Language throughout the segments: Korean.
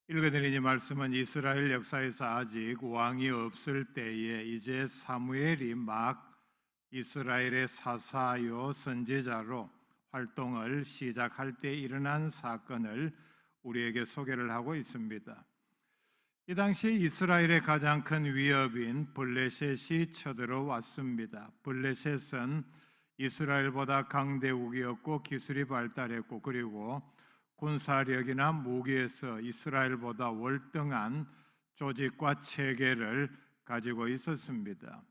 읽어드린 이 말씀은 이스라엘 역사에서 아직 왕이 없을 때에 이제 사무엘이 막 이스라엘의 사사요 선지자로 활동을 시작할 때 일어난 사건을 우리에게 소개를 하고 있습니다. 이 당시 이스라엘의 가장 큰 위협인 블레셋이 쳐들어왔습니다. 블레셋은 이스라엘보다 강대국이었고 기술이 발달했고 그리고 군사력이나 무기에서 이스라엘보다 월등한 조직과 체계를 가지고 있었습니다.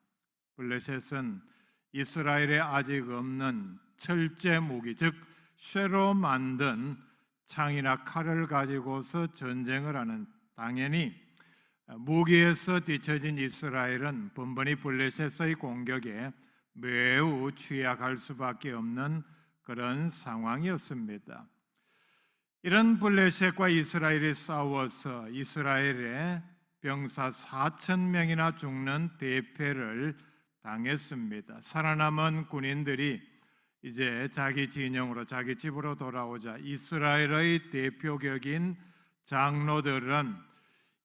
블레셋은 이스라엘에 아직 없는 철제 무기, 즉 쇠로 만든 창이나 칼을 가지고서 전쟁을 하는, 당연히 무기에서 뒤처진 이스라엘은 번번이 블레셋의 공격에 매우 취약할 수밖에 없는 그런 상황이었습니다. 이런 블레셋과 이스라엘이 싸워서 이스라엘의 병사 4,000명이나 죽는 대패를 당했습니다. 살아남은 군인들이 이제 자기 진영으로, 자기 집으로 돌아오자 이스라엘의 대표격인 장로들은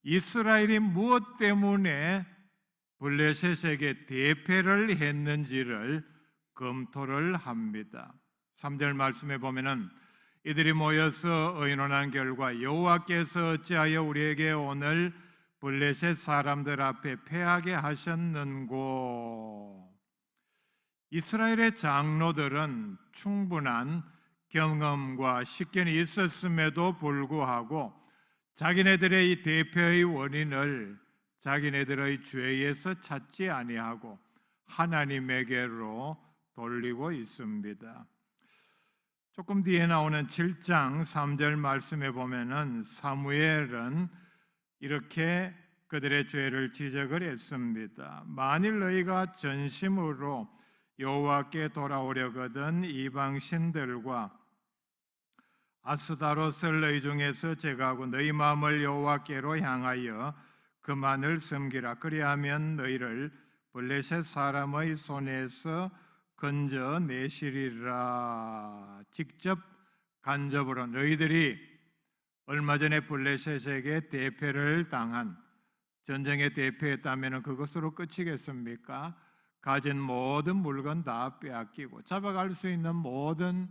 이스라엘이 무엇 때문에 블레셋에게 대패를 했는지를 검토를 합니다. 3절 말씀에 보면은 이들이 모여서 의논한 결과 여호와께서 어찌하여 우리에게 오늘 블레셋 사람들 앞에 패하게 하셨는고. 이스라엘의 장로들은 충분한 경험과 식견이 있었음에도 불구하고 자기네들의 이 대패의 원인을 자기네들의 죄에서 찾지 아니하고 하나님에게로 돌리고 있습니다. 조금 뒤에 나오는 7장 3절 말씀에 보면은 사무엘은 이렇게 그들의 죄를 지적을 했습니다. 만일 너희가 전심으로 여호와께 돌아오려거든 이방 신들과 아스다롯을 너희 중에서 제거하고 너희 마음을 여호와께로 향하여 그만을 섬기라. 그리하면 너희를 블레셋 사람의 손에서 건져내시리라. 직접 간접으로 너희들이 얼마 전에 블레셋에게 대패를 당한, 전쟁에 대패했다면 그것으로 끝이겠습니까? 가진 모든 물건 다 빼앗기고 잡아갈 수 있는 모든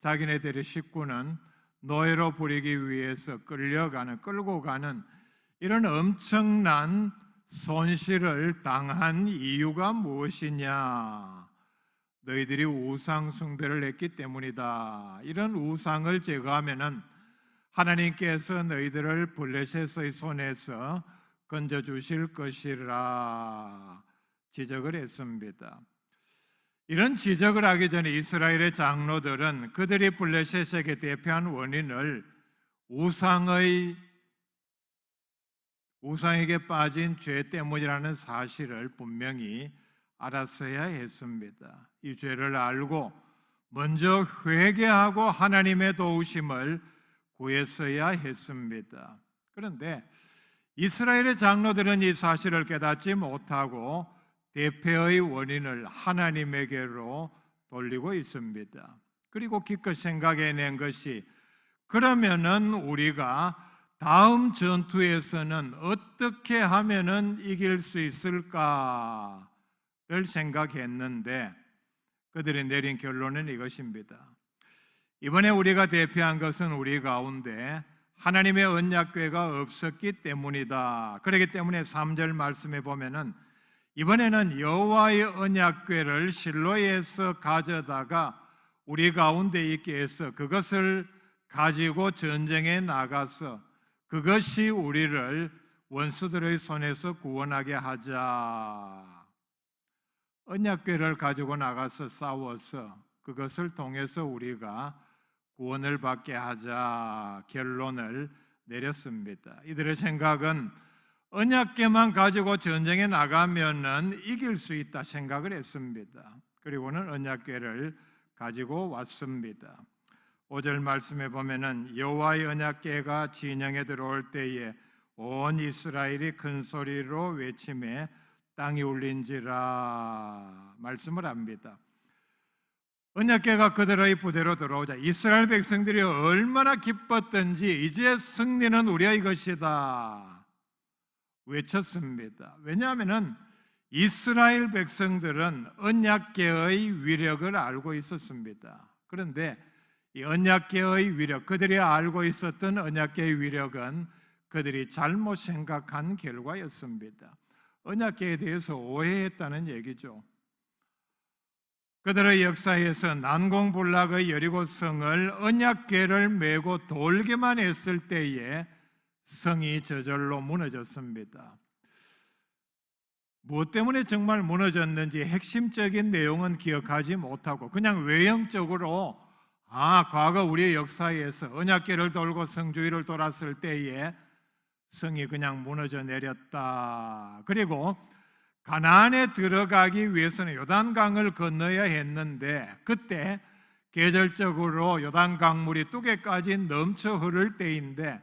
자기네들의 식구는 노예로 부리기 위해서 끌고 가는 이런 엄청난 손실을 당한 이유가 무엇이냐? 너희들이 우상 숭배를 했기 때문이다. 이런 우상을 제거하면은 하나님께서 너희들을 블레셋의 손에서 건져 주실 것이라 지적을 했습니다. 이런 지적을 하기 전에 이스라엘의 장로들은 그들이 블레셋에게 대패한 원인을 우상에게 빠진 죄 때문이라는 사실을 분명히 알았어야 했습니다. 이 죄를 알고 먼저 회개하고 하나님의 도우심을 구했어야 했습니다. 그런데 이스라엘의 장로들은 이 사실을 깨닫지 못하고 대패의 원인을 하나님에게로 돌리고 있습니다. 그리고 기껏 생각해낸 것이, 그러면은 우리가 다음 전투에서는 어떻게 하면은 이길 수 있을까를 생각했는데 그들이 내린 결론은 이것입니다. 이번에 우리가 대패한 것은 우리 가운데 하나님의 언약궤가 없었기 때문이다. 그렇기 때문에 3절 말씀에 보면은 이번에는 여호와의 언약궤를 실로에서 가져다가 우리 가운데 있게 해서 그것을 가지고 전쟁에 나가서 그것이 우리를 원수들의 손에서 구원하게 하자. 언약궤를 가지고 나가서 싸워서 그것을 통해서 우리가 구원을 받게 하자 결론을 내렸습니다. 이들의 생각은 언약궤만 가지고 전쟁에 나가면은 이길 수 있다 생각을 했습니다. 그리고는 언약궤를 가지고 왔습니다. 5절 말씀에 보면은 여호와의 언약궤가 진영에 들어올 때에 온 이스라엘이 큰 소리로 외치매 땅이 울린지라 말씀을 합니다. 언약궤가 그들의 부대로 들어오자 이스라엘 백성들이 얼마나 기뻤던지 이제 승리는 우리의 것이다 외쳤습니다. 왜냐하면 이스라엘 백성들은 언약궤의 위력을 알고 있었습니다. 그런데 이 언약궤의 위력, 그들이 알고 있었던 언약궤의 위력은 그들이 잘못 생각한 결과였습니다. 언약궤에 대해서 오해했다는 얘기죠. 그들의 역사에서 난공불락의 여리고성을 언약궤를 메고 돌기만 했을 때에 성이 저절로 무너졌습니다. 무엇 때문에 정말 무너졌는지 핵심적인 내용은 기억하지 못하고 그냥 외형적으로 과거 우리의 역사에서 언약궤를 돌고 성주위를 돌았을 때에 성이 그냥 무너져 내렸다. 그리고 가나안에 들어가기 위해서는 요단강을 건너야 했는데 그때 계절적으로 요단강물이 뚜개까지 넘쳐 흐를 때인데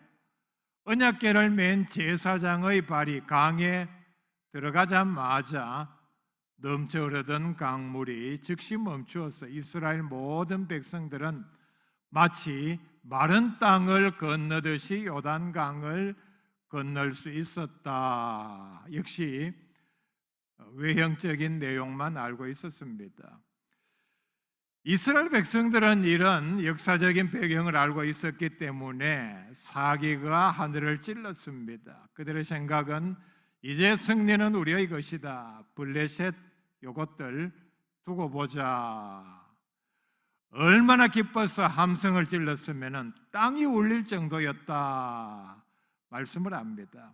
언약궤를 맨 제사장의 발이 강에 들어가자마자 넘쳐 흐르던 강물이 즉시 멈추어서 이스라엘 모든 백성들은 마치 마른 땅을 건너듯이 요단강을 건널 수 있었다. 역시 외형적인 내용만 알고 있었습니다. 이스라엘 백성들은 이런 역사적인 배경을 알고 있었기 때문에 사기가 하늘을 찔렀습니다. 그들의 생각은 이제 승리는 우리의 것이다. 블레셋 요것들 두고 보자. 얼마나 기뻐서 함성을 질렀으면 땅이 울릴 정도였다 말씀을 합니다.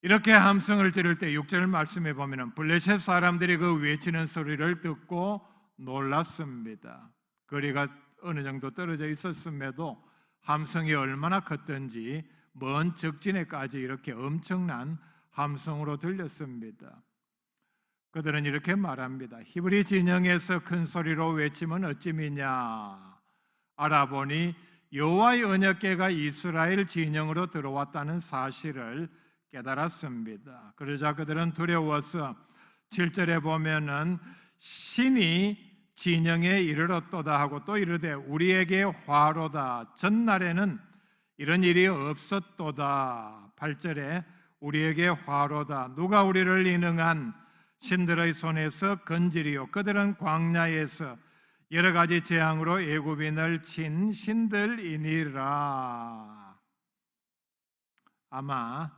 이렇게 함성을 지를 때 6절 말씀에 보면 블레셋 사람들이 그 외치는 소리를 듣고 놀랐습니다. 거리가 어느 정도 떨어져 있었음에도 함성이 얼마나 컸던지 먼 적진에까지 이렇게 엄청난 함성으로 들렸습니다. 그들은 이렇게 말합니다. 히브리 진영에서 큰 소리로 외치면 어찌미냐. 알아보니 여호와의 언약궤가 이스라엘 진영으로 들어왔다는 사실을 깨달았습니다. 그러자 그들은 두려워서 7절에 보면은 신이 진영에 이르렀도다 하고 또 이르되 우리에게 화로다. 전날에는 이런 일이 없었도다. 8절에 우리에게 화로다. 누가 우리를 인응한 신들의 손에서 건지리요. 그들은 광야에서 여러 가지 재앙으로 애굽인을 친 신들이니라. 아마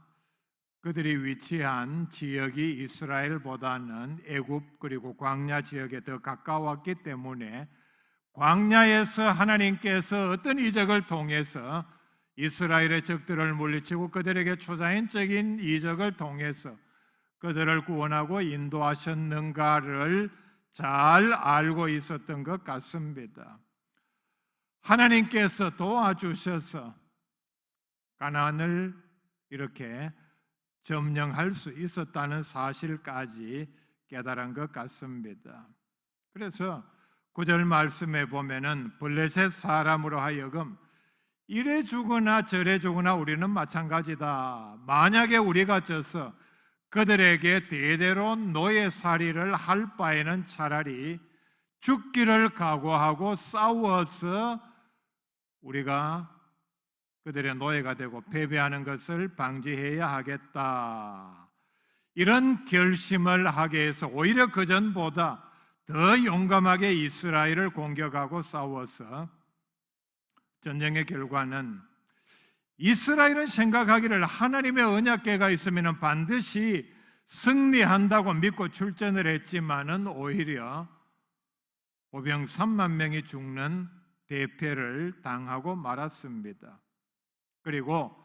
그들이 위치한 지역이 이스라엘보다는 애굽 그리고 광야 지역에 더 가까웠기 때문에 광야에서 하나님께서 어떤 이적을 통해서 이스라엘의 적들을 물리치고 그들에게 초자연적인 이적을 통해서 그들을 구원하고 인도하셨는가를 잘 알고 있었던 것 같습니다. 하나님께서 도와주셔서 가나안을 이렇게 점령할 수 있었다는 사실까지 깨달은 것 같습니다. 그래서 9절 말씀에 보면은 블레셋 사람으로 하여금 이래 주거나 저래 주거나 우리는 마찬가지다. 만약에 우리가 져서 그들에게 대대로 노예살이를 할 바에는 차라리 죽기를 각오하고 싸워서 우리가 그들의 노예가 되고 패배하는 것을 방지해야 하겠다. 이런 결심을 하게 해서 오히려 그전보다 더 용감하게 이스라엘을 공격하고 싸워서 전쟁의 결과는 이스라엘은 생각하기를 하나님의 언약궤가 있으면 반드시 승리한다고 믿고 출전을 했지만은 오히려 보병 3만 명이 죽는 대패를 당하고 말았습니다. 그리고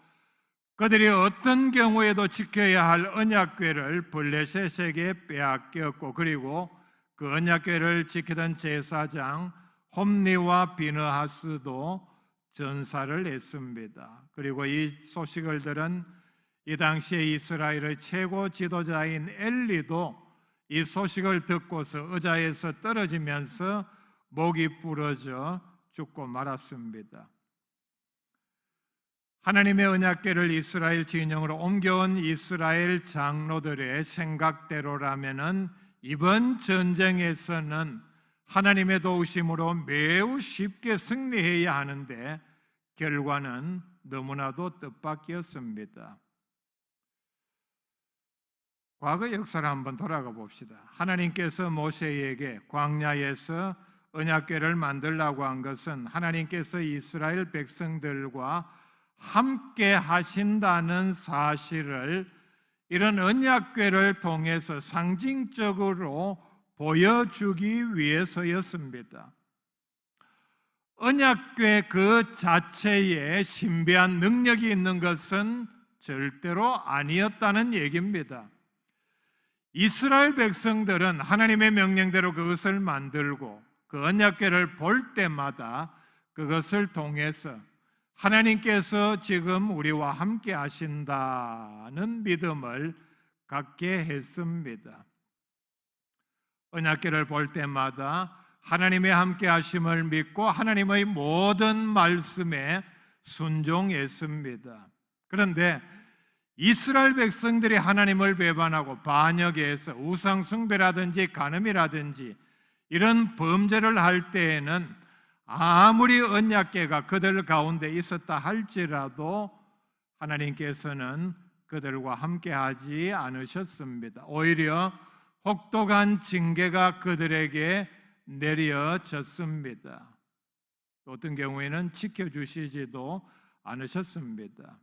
그들이 어떤 경우에도 지켜야 할 언약궤를 블레셋에게 빼앗겼고 그리고 그 언약궤를 지키던 제사장 홈리와 비느하스도 전사를 했습니다. 그리고 이 소식을 들은 이 당시에 이스라엘의 최고 지도자인 엘리도 이 소식을 듣고서 의자에서 떨어지면서 목이 부러져 죽고 말았습니다. 하나님의 언약궤를 이스라엘 진영으로 옮겨온 이스라엘 장로들의 생각대로라면은 이번 전쟁에서는 하나님의 도우심으로 매우 쉽게 승리해야 하는데 결과는 너무나도 뜻밖이었습니다. 과거 역사를 한번 돌아가 봅시다. 하나님께서 모세에게 광야에서 언약궤를 만들라고 한 것은 하나님께서 이스라엘 백성들과 함께 하신다는 사실을 이런 언약궤를 통해서 상징적으로 보여주기 위해서였습니다. 언약궤 그 자체에 신비한 능력이 있는 것은 절대로 아니었다는 얘기입니다. 이스라엘 백성들은 하나님의 명령대로 그것을 만들고 그 언약궤를 볼 때마다 그것을 통해서 하나님께서 지금 우리와 함께 하신다는 믿음을 갖게 했습니다. 언약궤를 볼 때마다 하나님의 함께 하심을 믿고 하나님의 모든 말씀에 순종했습니다. 그런데 이스라엘 백성들이 하나님을 배반하고 반역해서 우상 숭배라든지 간음이라든지 이런 범죄를 할 때에는 아무리 언약궤가 그들 가운데 있었다 할지라도 하나님께서는 그들과 함께 하지 않으셨습니다. 오히려 혹독한 징계가 그들에게 내려졌습니다. 어떤 경우에는 지켜주시지도 않으셨습니다.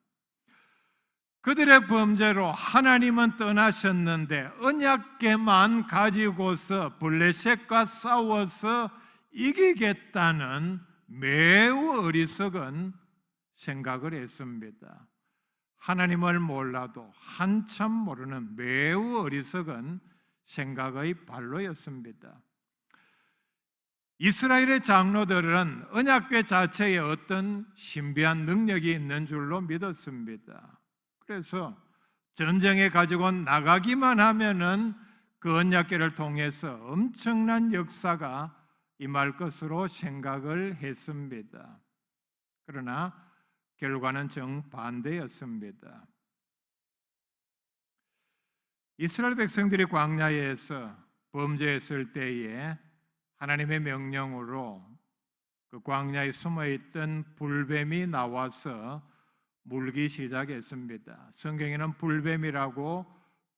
그들의 범죄로 하나님은 떠나셨는데 언약궤만 가지고서 블레셋과 싸워서 이기겠다는 매우 어리석은 생각을 했습니다. 하나님을 몰라도 한참 모르는 매우 어리석은 생각의 발로였습니다. 이스라엘의 장로들은 언약궤 자체에 어떤 신비한 능력이 있는 줄로 믿었습니다. 그래서 전쟁에 가지고 나가기만 하면은 그 언약궤를 통해서 엄청난 역사가 임할 것으로 생각을 했습니다. 그러나 결과는 정반대였습니다. 이스라엘 백성들이 광야에서 범죄했을 때에 하나님의 명령으로 그 광야에 숨어있던 불뱀이 나와서 물기 시작했습니다. 성경에는 불뱀이라고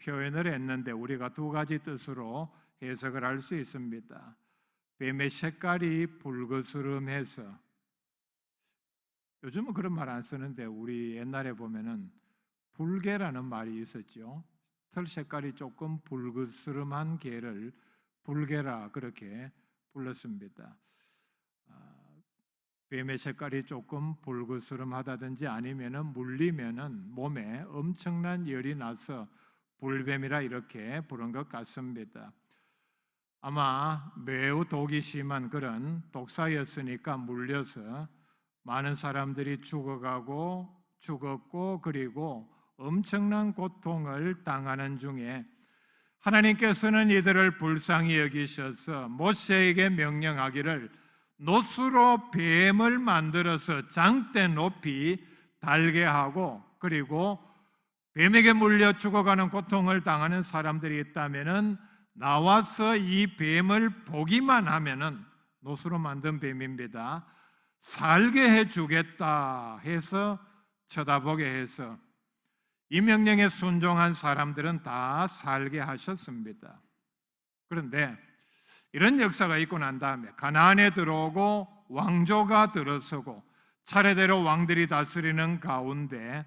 표현을 했는데 우리가 두 가지 뜻으로 해석을 할 수 있습니다. 뱀의 색깔이 붉으스름해서, 요즘은 그런 말 안 쓰는데 우리 옛날에 보면은 불개라는 말이 있었죠. 털 색깔이 조금 붉으스름한 개를 불개라 그렇게 불렀습니다. 뱀의 색깔이 조금 붉으스름하다든지 아니면은 물리면은 몸에 엄청난 열이 나서 불뱀이라 이렇게 부른 것 같습니다. 아마 매우 독이 심한 그런 독사였으니까 물려서 많은 사람들이 죽었고 그리고 엄청난 고통을 당하는 중에 하나님께서는 이들을 불쌍히 여기셔서 모세에게 명령하기를 노수로 뱀을 만들어서 장대 높이 달게 하고 그리고 뱀에게 물려 죽어가는 고통을 당하는 사람들이 있다면은 나와서 이 뱀을 보기만 하면은 노수로 만든 뱀입니다. 살게 해주겠다 해서 쳐다보게 해서 이 명령에 순종한 사람들은 다 살게 하셨습니다. 그런데 이런 역사가 있고 난 다음에 가나안에 들어오고 왕조가 들어서고 차례대로 왕들이 다스리는 가운데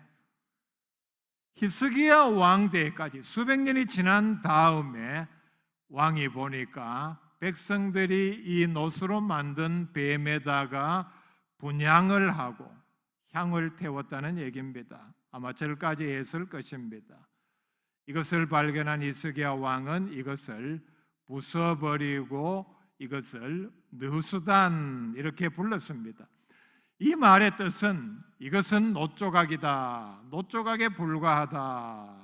히스기야 왕 때까지 수백 년이 지난 다음에 왕이 보니까 백성들이 이 노수로 만든 뱀에다가 분향을 하고 향을 태웠다는 얘기입니다. 아마 절까지 했을 것입니다. 이것을 발견한 히스기야 왕은 이것을 부숴버리고 이것을 느수단 이렇게 불렀습니다. 이 말의 뜻은 이것은 노조각이다, 노조각에 불과하다.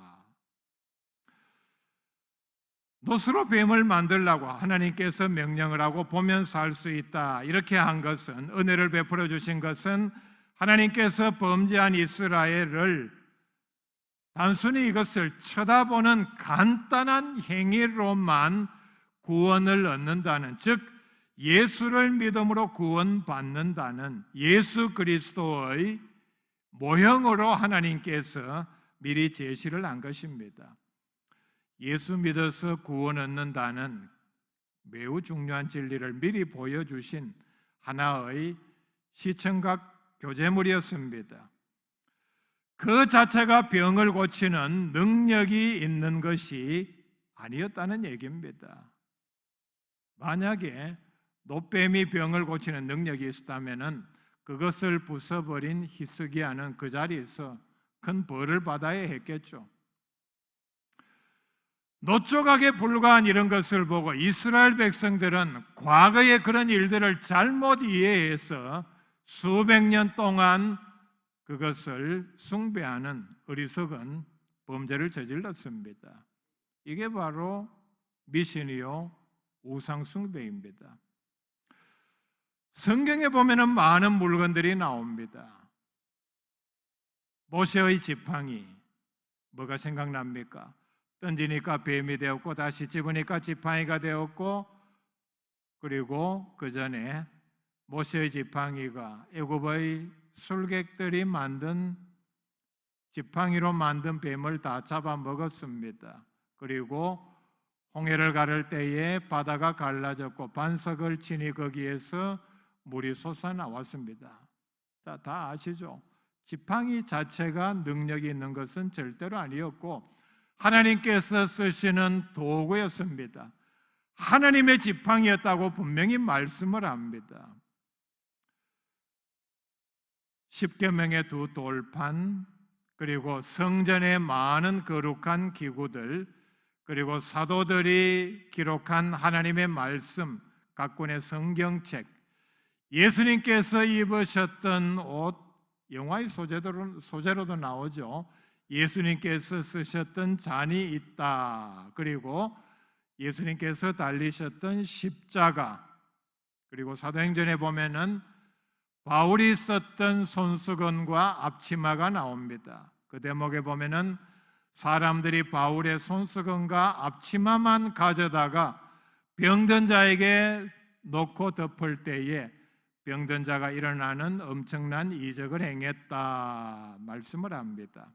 노수로 뱀을 만들라고 하나님께서 명령을 하고 보면서 할 수 있다 이렇게 한 것은, 은혜를 베풀어 주신 것은 하나님께서 범죄한 이스라엘을 단순히 이것을 쳐다보는 간단한 행위로만 구원을 얻는다는, 즉 예수를 믿음으로 구원받는다는 예수 그리스도의 모형으로 하나님께서 미리 제시를 한 것입니다. 예수 믿어서 구원 얻는다는 매우 중요한 진리를 미리 보여주신 하나의 시청각 교제물이었습니다. 그 자체가 병을 고치는 능력이 있는 것이 아니었다는 얘기입니다. 만약에 노뱀이 병을 고치는 능력이 있었다면 그것을 부숴버린 히스기야는 그 자리에서 큰 벌을 받아야 했겠죠. 노조각에 불과한 이런 것을 보고 이스라엘 백성들은 과거의 그런 일들을 잘못 이해해서 수백 년 동안 그것을 숭배하는 어리석은 범죄를 저질렀습니다. 이게 바로 미신이요 우상 숭배입니다. 성경에 보면은 많은 물건들이 나옵니다. 모세의 지팡이, 뭐가 생각납니까? 던지니까 뱀이 되었고 다시 집으니까 지팡이가 되었고, 그리고 그 전에 모세의 지팡이가 애굽의 술객들이 만든 지팡이로 만든 뱀을 다 잡아먹었습니다. 그리고 홍해를 가를 때에 바다가 갈라졌고 반석을 치니 거기에서 물이 솟아나왔습니다. 다 아시죠? 지팡이 자체가 능력이 있는 것은 절대로 아니었고 하나님께서 쓰시는 도구였습니다. 하나님의 지팡이였다고 분명히 말씀을 합니다. 십계명의 두 돌판, 그리고 성전의 많은 거룩한 기구들, 그리고 사도들이 기록한 하나님의 말씀, 각 권의 성경책, 예수님께서 입으셨던 옷, 영화의 소재로도 나오죠. 예수님께서 쓰셨던 잔이 있다. 그리고 예수님께서 달리셨던 십자가, 그리고 사도행전에 보면은 바울이 썼던 손수건과 앞치마가 나옵니다. 그 대목에 보면은 사람들이 바울의 손수건과 앞치마만 가져다가 병든 자에게 놓고 덮을 때에 병든 자가 일어나는 엄청난 이적을 행했다 말씀을 합니다.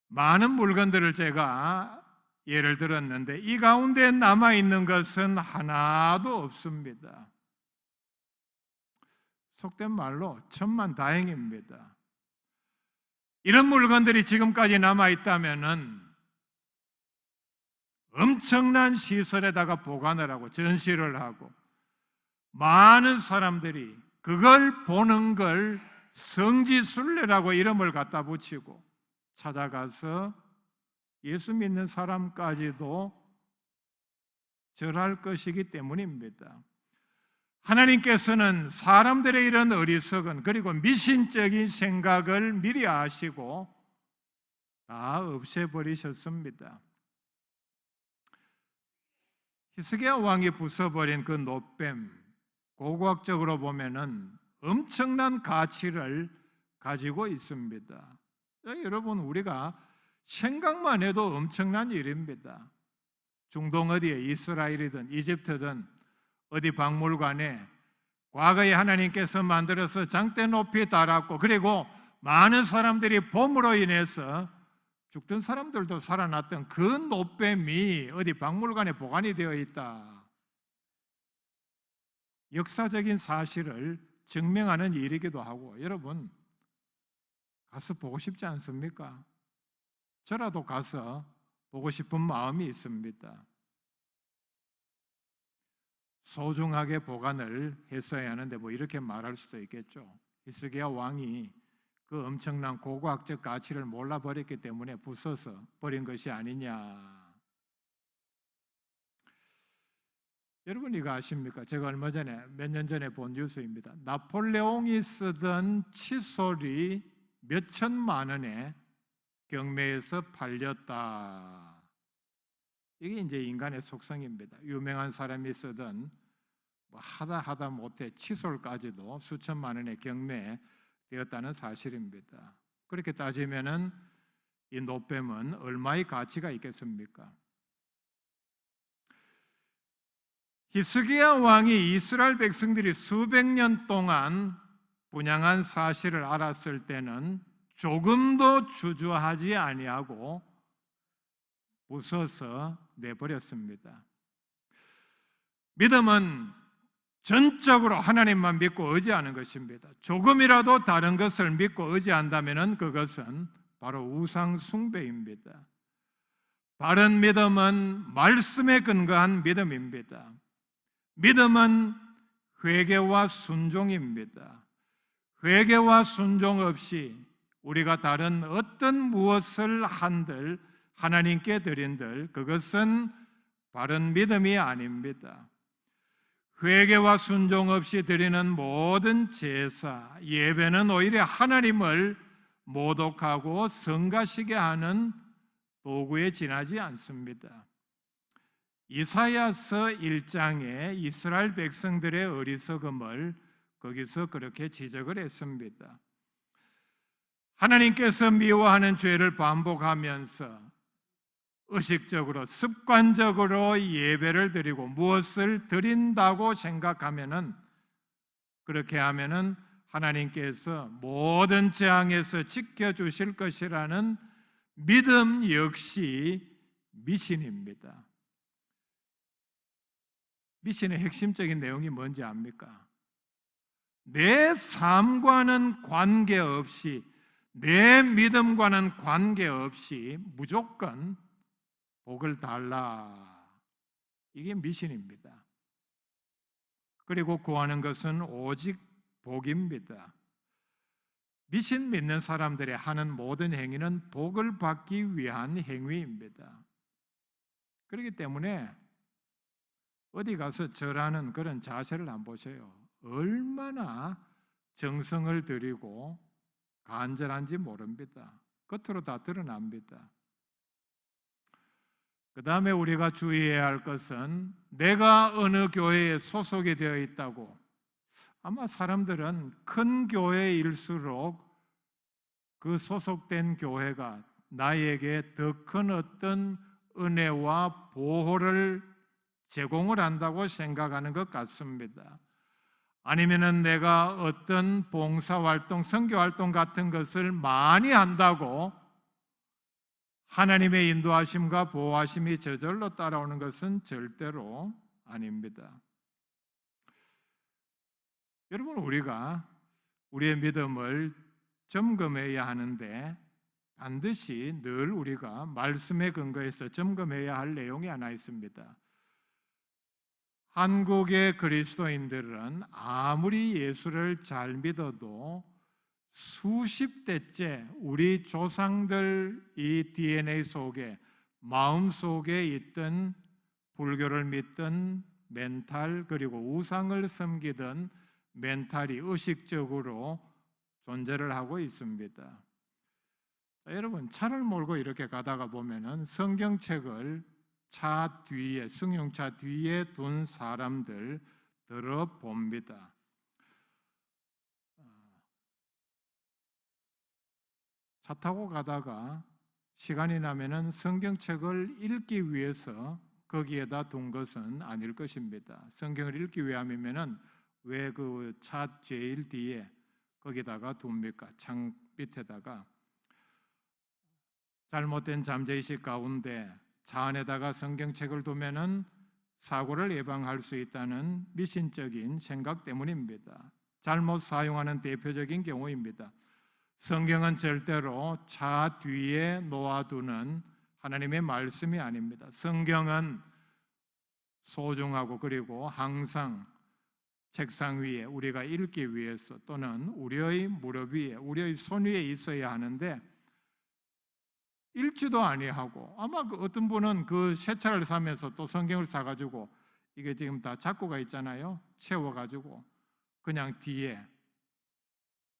많은 물건들을 제가 예를 들었는데 이 가운데 남아있는 것은 하나도 없습니다. 속된 말로 천만다행입니다. 이런 물건들이 지금까지 남아있다면 엄청난 시설에다가 보관을 하고 전시를 하고 많은 사람들이 그걸 보는 걸 성지순례라고 이름을 갖다 붙이고 찾아가서 예수 믿는 사람까지도 절할 것이기 때문입니다. 하나님께서는 사람들의 이런 어리석은 그리고 미신적인 생각을 미리 아시고 다 없애버리셨습니다. 히스기야 왕이 부숴버린 그 노뱀, 고고학적으로 보면은 엄청난 가치를 가지고 있습니다. 여러분, 우리가 생각만 해도 엄청난 일입니다. 중동 어디에 이스라엘이든 이집트든 어디 박물관에 과거에 하나님께서 만들어서 장대 높이 달았고 그리고 많은 사람들이 봄으로 인해서 죽던 사람들도 살아났던 그 노뱀이 어디 박물관에 보관이 되어 있다. 역사적인 사실을 증명하는 일이기도 하고 여러분 가서 보고 싶지 않습니까? 저라도 가서 보고 싶은 마음이 있습니다. 소중하게 보관을 했어야 하는데 뭐 이렇게 말할 수도 있겠죠. 히스기야 왕이 그 엄청난 고고학적 가치를 몰라버렸기 때문에 부숴서 버린 것이 아니냐. 여러분 이거 아십니까? 제가 얼마 전에 몇 년 전에 본 뉴스입니다. 나폴레옹이 쓰던 칫솔이 몇 천만 원에 경매에서 팔렸다. 이게 이제 인간의 속성입니다. 유명한 사람이 쓰던 뭐 하다 못해 칫솔까지도 수천만 원에 경매되었다는 사실입니다. 그렇게 따지면은 이 노뱀은 얼마의 가치가 있겠습니까? 히스기야 왕이 이스라엘 백성들이 수백 년 동안 분향한 사실을 알았을 때는 조금도 주저하지 아니하고 웃어서 내버렸습니다. 믿음은 전적으로 하나님만 믿고 의지하는 것입니다. 조금이라도 다른 것을 믿고 의지한다면 그것은 바로 우상 숭배입니다. 바른 믿음은 말씀에 근거한 믿음입니다. 믿음은 회개와 순종입니다. 회개와 순종 없이 우리가 다른 어떤 무엇을 한들 하나님께 드린들 그것은 바른 믿음이 아닙니다. 회개와 순종 없이 드리는 모든 제사, 예배는 오히려 하나님을 모독하고 성가시게 하는 도구에 지나지 않습니다. 이사야서 1장에 이스라엘 백성들의 어리석음을 거기서 그렇게 지적을 했습니다. 하나님께서 미워하는 죄를 반복하면서 의식적으로 습관적으로 예배를 드리고 무엇을 드린다고 생각하면은 그렇게 하면은 하나님께서 모든 재앙에서 지켜주실 것이라는 믿음 역시 미신입니다. 미신의 핵심적인 내용이 뭔지 압니까? 내 삶과는 관계없이 내 믿음과는 관계없이 무조건 복을 달라. 이게 미신입니다. 그리고 구하는 것은 오직 복입니다. 미신 믿는 사람들이 하는 모든 행위는 복을 받기 위한 행위입니다. 그렇기 때문에 어디 가서 절하는 그런 자세를 한번 보세요. 얼마나 정성을 들이고 간절한지 모릅니다. 겉으로 다 드러납니다. 그 다음에 우리가 주의해야 할 것은 내가 어느 교회에 소속이 되어 있다고 아마 사람들은 큰 교회일수록 그 소속된 교회가 나에게 더 큰 어떤 은혜와 보호를 제공을 한다고 생각하는 것 같습니다. 아니면은 내가 어떤 봉사활동, 선교활동 같은 것을 많이 한다고 하나님의 인도하심과 보호하심이 저절로 따라오는 것은 절대로 아닙니다. 여러분, 우리가 우리의 믿음을 점검해야 하는데 반드시 늘 우리가 말씀에 근거해서 점검해야 할 내용이 하나 있습니다. 한국의 그리스도인들은 아무리 예수를 잘 믿어도 수십 대째 우리 조상들 이 DNA 속에 마음 속에 있던 불교를 믿던 멘탈 그리고 우상을 섬기던 멘탈이 의식적으로 존재를 하고 있습니다. 여러분, 차를 몰고 이렇게 가다가 보면은 성경책을 차 뒤에, 승용차 뒤에 둔 사람들 들어봅니다. 차 타고 가다가 시간이 나면은 성경책을 읽기 위해서 거기에다 둔 것은 아닐 것입니다. 성경을 읽기 위함이면은 왜 그 차 제일 뒤에 거기다가 둡니까? 창 밑에다가. 잘못된 잠재의식 가운데 차 안에다가 성경책을 두면은 사고를 예방할 수 있다는 미신적인 생각 때문입니다. 잘못 사용하는 대표적인 경우입니다. 성경은 절대로 차 뒤에 놓아두는 하나님의 말씀이 아닙니다. 성경은 소중하고 그리고 항상 책상 위에 우리가 읽기 위해서 또는 우리의 무릎 위에, 우리의 손 위에 있어야 하는데 읽지도 아니하고 아마 어떤 분은 그 새 차를 사면서 또 성경을 사가지고 이게 지금 다 작고가 있잖아요. 채워가지고 그냥 뒤에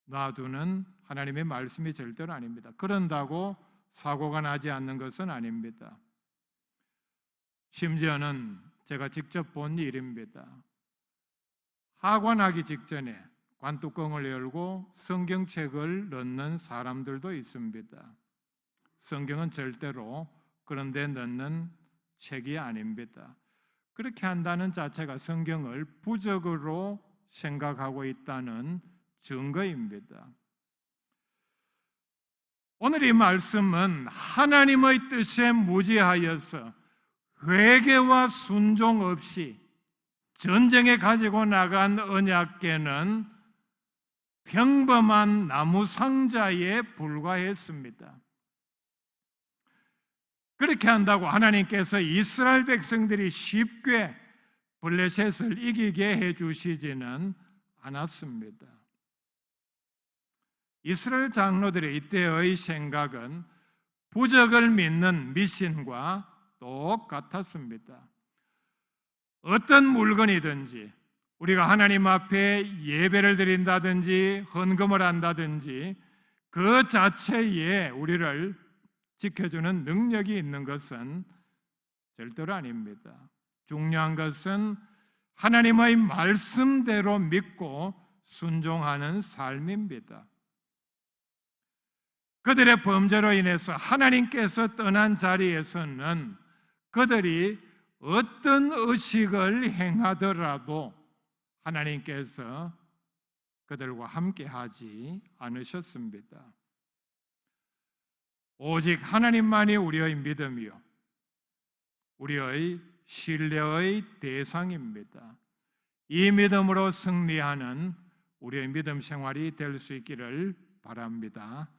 놔두는 하나님의 말씀이 절대로 아닙니다. 그런다고 사고가 나지 않는 것은 아닙니다. 심지어는 제가 직접 본 일입니다. 하관하기 직전에 관뚜껑을 열고 성경책을 넣는 사람들도 있습니다. 성경은 절대로 그런 데 넣는 책이 아닙니다. 그렇게 한다는 자체가 성경을 부적으로 생각하고 있다는 증거입니다. 오늘 이 말씀은 하나님의 뜻에 무지하여서 회개와 순종 없이 전쟁에 가지고 나간 언약궤는 평범한 나무 상자에 불과했습니다. 그렇게 한다고 하나님께서 이스라엘 백성들이 쉽게 블레셋을 이기게 해주시지는 않았습니다. 이스라엘 장로들의 이때의 생각은 부적을 믿는 미신과 똑같았습니다. 어떤 물건이든지 우리가 하나님 앞에 예배를 드린다든지 헌금을 한다든지 그 자체에 우리를 지켜주는 능력이 있는 것은 절대로 아닙니다. 중요한 것은 하나님의 말씀대로 믿고 순종하는 삶입니다. 그들의 범죄로 인해서 하나님께서 떠난 자리에서는 그들이 어떤 의식을 행하더라도 하나님께서 그들과 함께 하지 않으셨습니다. 오직 하나님만이 우리의 믿음이요 우리의 신뢰의 대상입니다. 이 믿음으로 승리하는 우리의 믿음 생활이 될 수 있기를 바랍니다.